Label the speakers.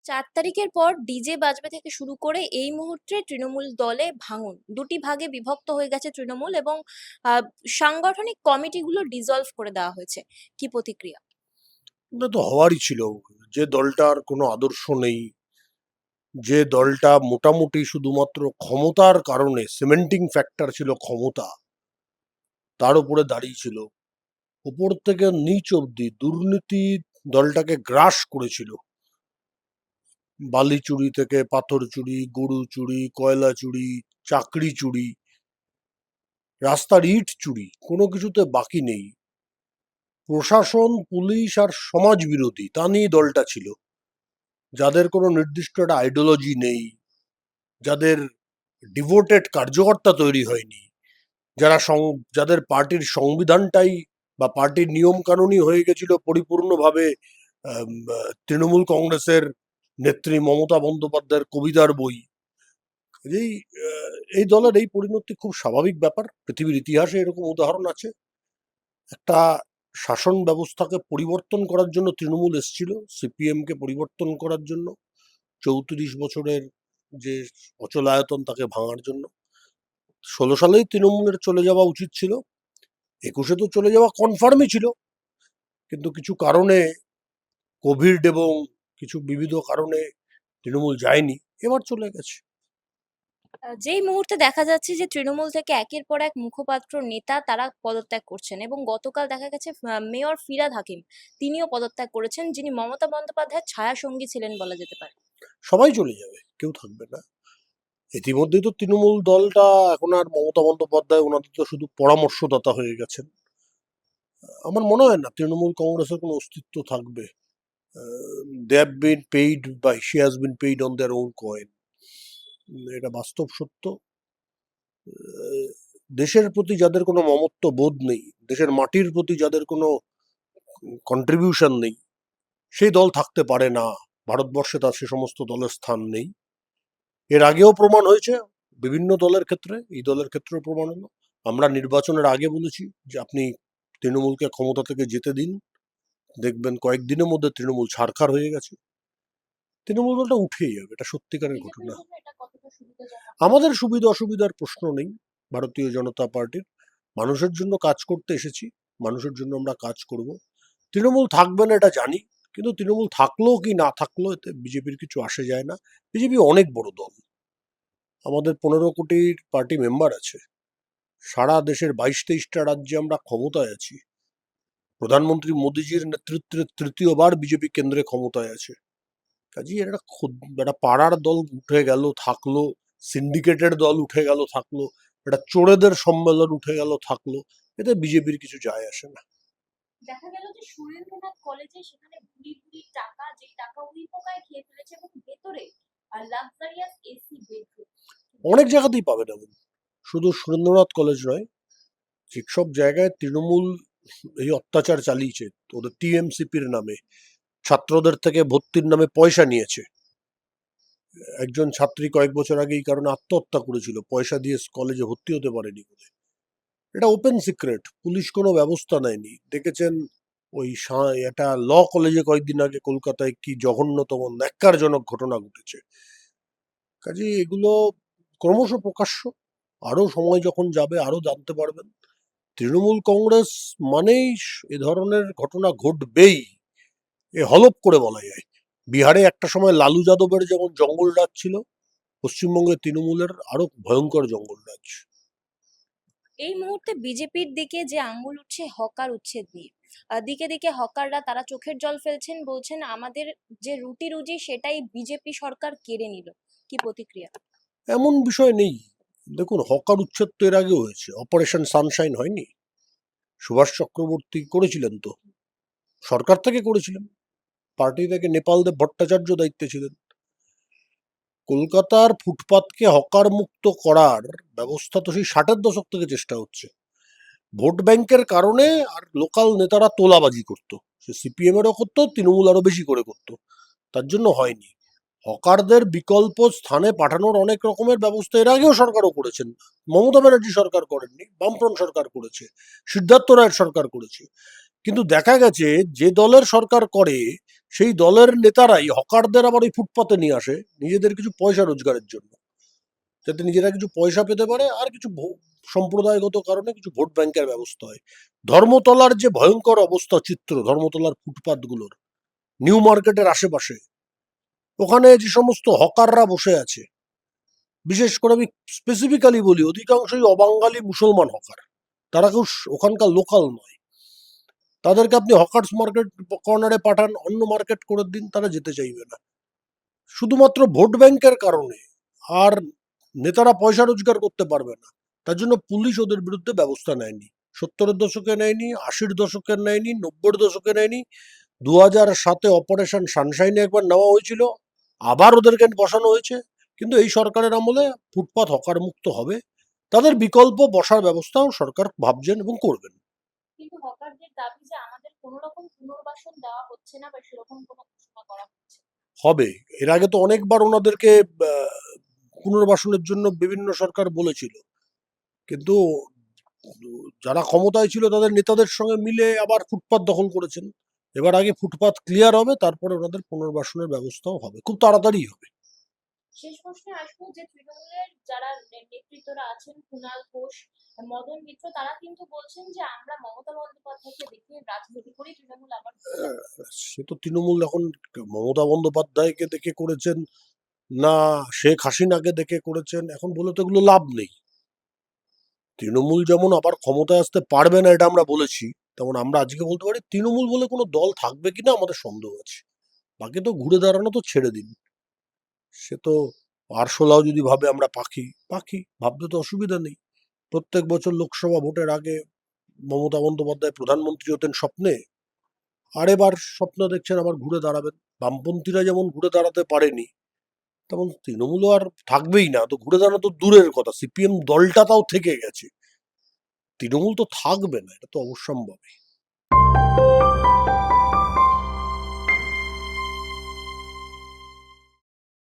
Speaker 1: ৪ তারিখের পর ডিজে বাজবে থেকে শুরু করে এই মুহূর্তে তৃণমূল দলে ভাঙন। ২ টি ভাগে বিভক্ত হয়ে গেছে তৃণমূল এবং আ সাংগঠনিক কমিটিগুলো ডিসলভ করে দেওয়া হয়েছে। কি প্রতিক্রিয়া?
Speaker 2: এটা তো হওয়ারই ছিল। যে দলটার কোনো আদর্শ নেই, যে দলটা মোটামুটি শুধুমাত্র ক্ষমতার কারণে সিমেন্টিং ফ্যাক্টর ছিল ক্ষমতা, তার উপরে দাঁড়িয়ে ছিল। উপর থেকে নিচ অব্দি দুর্নীতি দলটাকে গ্রাস করেছিল। বালি চুরি থেকে পাথর চুরি, গরু চুরি, কয়লা চুরি, চাকরি চুরি, রাস্তার ইট চুরি, কোনো কিছুতে বাকি নেই। প্রশাসন, পুলিশ আর সমাজ বিরোধী তা নিয়ে দলটা ছিল। যাদের কোনো নির্দিষ্ট একটা আইডিওলজি নেই, যাদের ডিভোটেড কার্যকর্তা তৈরি হয়নি, যাদের পার্টির সংবিধানটাই বা পার্টির নিয়ম কানুনই হয়ে গেছিল পরিপূর্ণভাবে তৃণমূল কংগ্রেসের নেত্রী মমতা বন্দ্যোপাধ্যায়ের কবিতার বই। এই এই দলের এই পরিণতি খুব স্বাভাবিক ব্যাপার। পৃথিবীর ইতিহাসে এরকম উদাহরণ আছে। একটা শাসন ব্যবস্থাকে পরিবর্তন করার জন্য তৃণমূল এসেছিল, সিপিএম কে পরিবর্তন করার জন্য, ৩৪ বছরের যে অচলায়তন তাকে ভাঙার জন্য। ১৬ সালেই তৃণমূলের চলে যাওয়া উচিত ছিল, ২১-এ তো চলে যাওয়া কনফার্মই ছিল, কিন্তু কিছু কারণে, কোভিড এবং কিছু বিবিধ কারণে তৃণমূল যায়নি, এবার চলে গেছে।
Speaker 1: যেই মুহূর্তে দেখা যাচ্ছে যে তৃণমূল থেকে একের পর এক মুখপাত্র, নেতা তারা পদত্যাগ করছেন এবং গতকাল দেখা গেছে মেয়র ফিরহাদ হাকিম তিনিও পদত্যাগ করেছেন, যিনি মমতা বন্দ্যোপাধ্যায়ের ছায়াসঙ্গী ছিলেন বলা যেতে পারে।
Speaker 2: সবাই চলে যাবে, কেউ থাকবে না। ইতিমধ্যেই তো তৃণমূল দলটা এখন আর মমতা বন্দ্যোপাধ্যায় ওনাদের তো শুধু পরামর্শদাতা হয়ে গেছেন। আমার মনে হয় না তৃণমূল কংগ্রেসের কোনো অস্তিত্ব থাকবে। দে হ্যাভ বিন পেইড বা she has been paid on their own coin. এটা বাস্তব সত্য। দেশের প্রতি যাদের কোনো মমত্ব বোধ নেই, দেশের মাটির প্রতি যাদের কোনো কন্ট্রিবিউশন নেই, সেই দল থাকতে পারে না। ভারতবর্ষে তার সে সমস্ত দলের স্থান নেই। এর আগেও প্রমাণ হয়েছে বিভিন্ন দলের ক্ষেত্রে, এই দলের ক্ষেত্রেও প্রমাণ হলো। আমরা নির্বাচনের আগে বলেছি যে আপনি তৃণমূলকে ক্ষমতা থেকে যেতে দিন, দেখবেন কয়েকদিনের মধ্যে তৃণমূল ছারখার হয়ে গেছে। তৃণমূল দলটা উঠেই যাবে, এটা সত্যিকারের ঘটনা। আমাদের সুবিধা অসুবিধার প্রশ্ন নেই। ভারতীয় জনতা পার্টির মানুষের জন্য কাজ করতে এসেছি, মানুষের জন্য আমরা কাজ করব। তৃণমূল থাকবে না এটা জানি, কিন্তু তৃণমূল থাকলেও কি না থাকলেও এতে বিজেপির কিছু আসে যায় না। বিজেপি অনেক বড় দল, আমাদের ১৫ কোটির পার্টি মেম্বার আছে, সারা দেশের ২২-২৩টা রাজ্যে আমরা ক্ষমতায় আছি। প্রধানমন্ত্রী মোদীজির নেতৃত্বে তৃতীয়বার বিজেপি কেন্দ্রে ক্ষমতায় আছে। কাজেই একটা পাড়ার দল উঠে গেল থাকলো, সিন্ডিকেটের দল উঠে গেল থাকলো, একটা চোরেদের সম্মেলন উঠে গেল থাকলো, এতে বিজেপির কিছু যায় আসে না।
Speaker 1: দেখা গেল যে সুরেন্দ্রনাথ কলেজে সেখানে ভুরি ভুরি টাকা, যেই টাকা উই পোকায় খেয়ে ফেলেছে এবং ভেতরে লাক্সারিয়াস এসি বেডরুম।
Speaker 2: অনেক জায়গাতেই পাবেন এমন, শুধু সুরেন্দ্রনাথ কলেজ নয়, যেসব জায়গায় তৃণমূল এই অত্যাচার চালিয়েছে ওদের টিএমসিপির নামে, ছাত্রদের থেকে ভর্তির নামে পয়সা নিয়েছে। একজন ছাত্রী কয়েক বছর আগে এই কারণে আত্মহত্যা করেছিল, পয়সা দিয়ে কলেজে ভর্তি হতে পারেনি বলে। এটা ওপেন সিক্রেট, পুলিশ কোনো ব্যবস্থা নেয়নি। দেখেছেন ওই একটা ল কলেজে কয়েকদিন আগে কলকাতায় কি জঘন্যতম ন্যাক্কারজনক ঘটনা ঘটেছে। কাজে এগুলো ক্রমশ প্রকাশ্য, আরো সময় যখন যাবে আরো জানতে পারবেন। তৃণমূল কংগ্রেস মানেই এ ধরনের ঘটনা ঘটবেই, এ হলপ করে বলা যায়। বিহারে একটা সময় লালু যাদবের যেমন জঙ্গল রাজ ছিল, পশ্চিমবঙ্গে তৃণমূলের আরো ভয়ঙ্কর জঙ্গল রাজ।
Speaker 1: এই মুহূর্তে বিজেপির দিকে যে আঙ্গুল উঠছে হকার উচ্ছেদ নিয়ে, দিকে দিকে হকাররা তারা চোখের জল ফেলছেন, বলছেন আমাদের যে রুটি রুজি সেটাই বিজেপি সরকার কেড়ে নিল। কি প্রতিক্রিয়া?
Speaker 2: এমন বিষয় নেই। দেখুন, হকার উচ্ছেদ তো এর আগেও হয়েছে, অপারেশন সানশাইন হয়নি? সুভাষ চক্রবর্তী করেছিলেন তো, সরকার থেকে করেছিলেন, পার্টি থেকে নেপাল দেব ভট্টাচার্য দায়িত্বে ছিলেন। কলকাতার ফুটপাতকে হকার মুক্ত করার ব্যবস্থা তো সেই 60-এর দশক থেকে চেষ্টা হচ্ছে। ভোট ব্যাংকের কারণে আর লোকাল নেতারা তোলাবাজি করতো, সে সিপিএম এরও করতো, তৃণমূল আরো বেশি করে করতো, তার জন্য হয়নি। হকারদের বিকল্প স্থানে পাঠানোর অনেক রকমের ব্যবস্থা এর আগেও সরকারও করেছেন। মমতা ব্যানার্জি সরকার করেননি, বামফ্রন্ট সরকার করেছে, সিদ্ধার্থ রায়ের সরকার করেছে। কিন্তু দেখা গেছে যে দলের সরকার করে সেই দলের নেতারাই হকারদের আবার ওই ফুটপাতে নিয়ে আসে নিজেদের কিছু পয়সা রোজগারের জন্য, যাতে নিজেরা কিছু পয়সা পেতে পারে আর কিছু সম্প্রদায়গত কারণে কিছু ভোট ব্যাংকের ব্যবস্থা হয়। ধর্মতলার যে ভয়ঙ্কর অবস্থা চিত্র, ধর্মতলার ফুটপাতগুলোর, নিউ মার্কেটের আশেপাশে, ওখানে যে সমস্ত হকাররা বসে আছে, বিশেষ করে আমি স্পেসিফিক্যালি বলি অধিকাংশই অবাঙালি মুসলমান হকার, তারা কেউ ওখানকার লোকাল নয়। তাদেরকে আপনি হকার্স মার্কেট কর্নারে পাঠান, অন্য মার্কেট করে দিন, তারা যেতে চাইবে না, শুধুমাত্র ভোট ব্যাংকের কারণে। আর নেতারা পয়সা রোজগার করতে পারবে না, তার জন্য পুলিশ ওদের বিরুদ্ধে ব্যবস্থা নেয়নি। 70-এর দশকে নেয়নি, 80-র দশকে নেয়নি, 90-এর দশকে নেয়নি, 2007-এ অপারেশন সানশাইনে একবার নেওয়া হয়েছিল, আবার ওদেরকে বসানো হয়েছে। কিন্তু এই সরকারের আমলে ফুটপাত হকার মুক্ত হবে, তাদের বিকল্প বসার ব্যবস্থাও সরকার ভাবছেন এবং করবেন।
Speaker 1: কিন্তু হকারদের দাবি যে আমাদের কোনো রকম পুনর্বাসন দেওয়া হচ্ছে না বা সেরকম কোনো ঘোষণা করা হচ্ছে না।
Speaker 2: হবে, এর আগে তো অনেকবার ওনাদেরকে পুনর্বাসনের জন্য বিভিন্ন সরকার বলেছিল, কিন্তু যারা ক্ষমতায় ছিল তাদের নেতাদের সঙ্গে মিলে আবার ফুটপাত দখল করেছেন। এবার আগে ফুটপাত ক্লিয়ার হবে, তারপরে ওনাদের পুনর্বাসনের ব্যবস্থাও হবে, খুব তাড়াতাড়ি হবে।
Speaker 1: শেষ প্রশ্নে আসবো যে তৃণমূলের যারা নেতৃত্বরা আছেন, কুণাল ঘোষ, মদন মিত্র, তারা কিন্তু বলছেন যে আমরা মমতা বন্দ্যোপাধ্যায়কে দেখে রাজনীতি করি, তৃণমূল আবার
Speaker 2: সে তো তৃণমূল এখন মমতা বন্দ্যোপাধ্যায়কে দেখে করেছেন না শেখ হাসিনাকে দেখে করেছেন, এখন বলে তো এগুলো লাভ নেই। তৃণমূল যেমন আবার ক্ষমতায় আসতে পারবে না এটা আমরা বলেছি, তেমন আমরা আজকে বলতে পারি তৃণমূল বলে কোনো দল থাকবে কিনা আমাদের সন্দেহ আছে। বাকি তো ঘুরে দাঁড়ানো তো ছেড়ে দিন, সে তো আরশোলাও যদি ভাবে আমরা পাখি, পাখি ভাবতে তো অসুবিধা নেই। প্রত্যেক বছর লোকসভা ভোটের আগে মমতা বন্দ্যোপাধ্যায় প্রধানমন্ত্রী হতেন স্বপ্নে, আর এবার স্বপ্ন দেখছেন আবার ঘুরে দাঁড়াবেন। বামপন্থীরা যেমন ঘুরে দাঁড়াতে পারেনি, তেমন তৃণমূলও আর থাকবেই না, তো ঘুরে দাঁড়ানো তো দূরের কথা, সিপিএম দলটা তাও থেকে গেছে, তৃণমূল তো থাকবে না, এটা তো অবশ্যম্ভাবী।